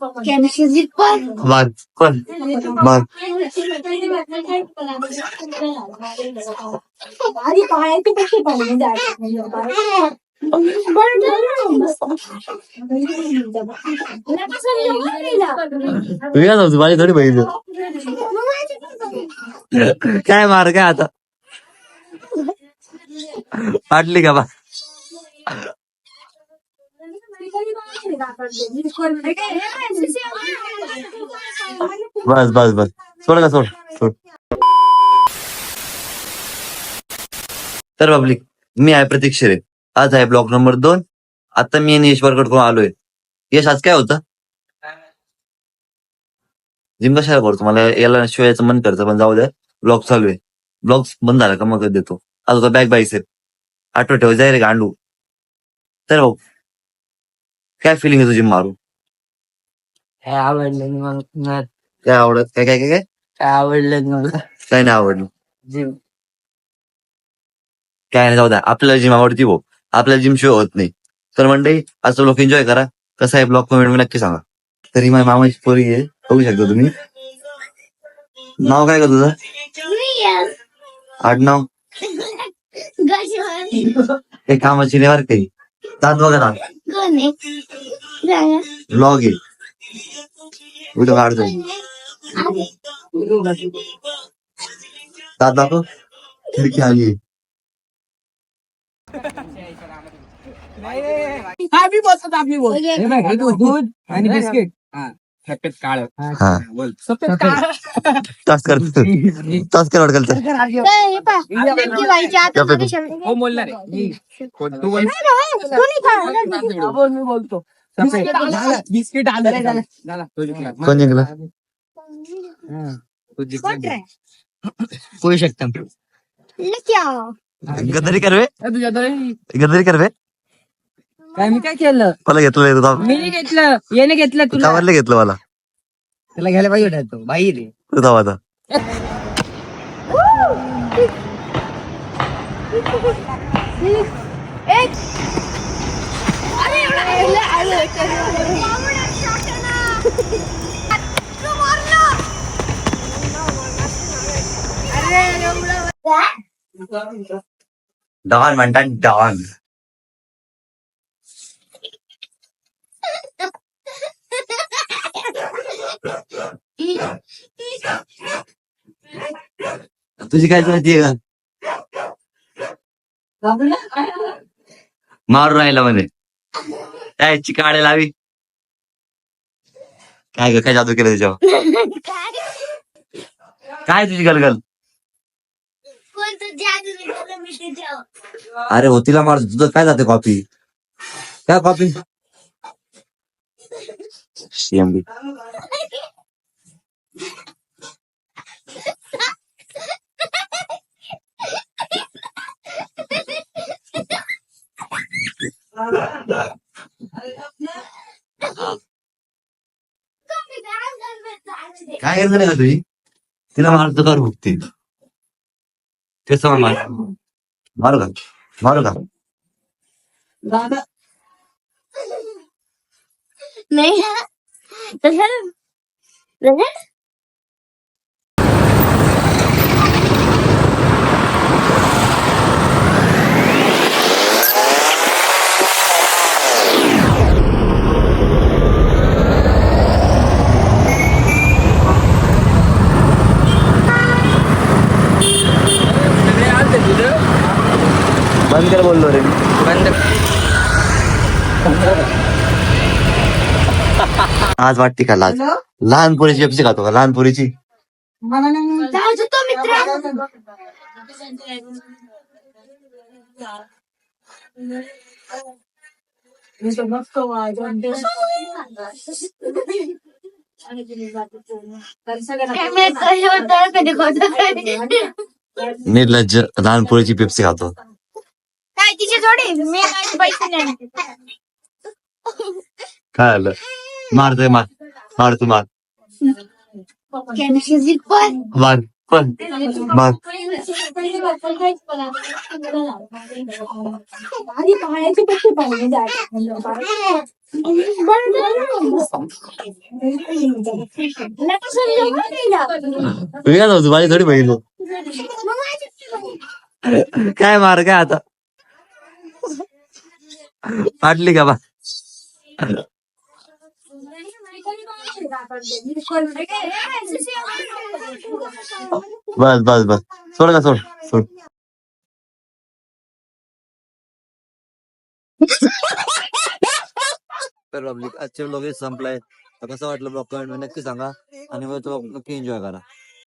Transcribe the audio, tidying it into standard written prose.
मार पण मार. माझी थोडी बघितलं काय मार काय आता वाटली का बा. बस बस बस सोड का सोड सोड. तर पब्लिक मी आहे प्रतीक शिरे. आज आहे ब्लॉक नंबर 2. आता मी आणि यश वरकडे आलोय. यश आज काय होतं जिम कशाला करतो मला याला शिवायचं मन करतं पण जाऊ द्या. ब्लॉग चालू आहे. ब्लॉग बंद झाला का मग देतो. आज होता बॅक बायसेप. आठवण ठेव जाय रे गांडू. तर भाऊ काय फिलिंग आहे तुझी मारू. काय आवडलं मला काय आवडत काय काय काय काय काय आवडलं मला काय नाही आवडलं जिम. काय नाही जाऊ द्या. आपल्याला जिम आवडती भाऊ. आपल्याला जिम शिवाय होत नाही. तर मंडळी आज लोक एन्जॉय करा. कसं आहे ब्लॉग कमेंट मध्ये नक्की सांगा. तरी माझ्या मामाची पोरी आहे बघू शकता तुम्ही. नाव काय का तुझं आडनाव काही कामाची नाही बरं काही. दात बघा ना ब्लॉग आहे उलट काढतो दात दाखव खिडकी आली आहे. दूध आणि बिस्किट सफेद काळ बोल सफेद काळ तास कर तास कर अडकल तर हो बोलणार तू बोल मी बोलतो बिस्किट आलं कोण जिंकला होऊ शकता गद्दारी करवे तुझ्या गद्दारी करवे. काय मी काय केलं मला घेतलं मी नाही घेतलं याने घेतलं तुला कावरले घेतलं मला. त्याला घ्यायला पाहिजे तो बाई रे तुझा आता डॉन म्हणतात डॉन. तुझी काय माहितीये का मारू राहिला मध्ये त्याची काढे लावी. काय ग काय जादू केलं त्याच्यावर काय तुझी गलगल. अरे हो तिला मार तुझं काय जाते कॉपी काय कॉपी CMB. काय करणार का तुझी तिला मारतो कर भुकते ते समज मारू का मारू का नाही बंद कर बोललो रे बंद. आज वाटते का लाज लहान पोरीची पेप्सी खातो का लहान पोरीची. निर्लज्ज लहान पोरीची पेप्सी खातो. काय तिची जोडी मी पैसे नाही काय आलं मारतोय मार मार तू मार मार पण मग आधी पाण्याचे पट्टे पाहिजे वेगळा नव्हतं माझी थोडी बघितलं काय मार काय आता फाटली का बा बस बस बस सोड का सोड सोड तर पब्लिक आजचे ब्लॉग संपलाय तर कसं वाटलं ब्लॉग कमेंट मध्ये नक्की सांगा आणि मग तो नक्की एन्जॉय करा.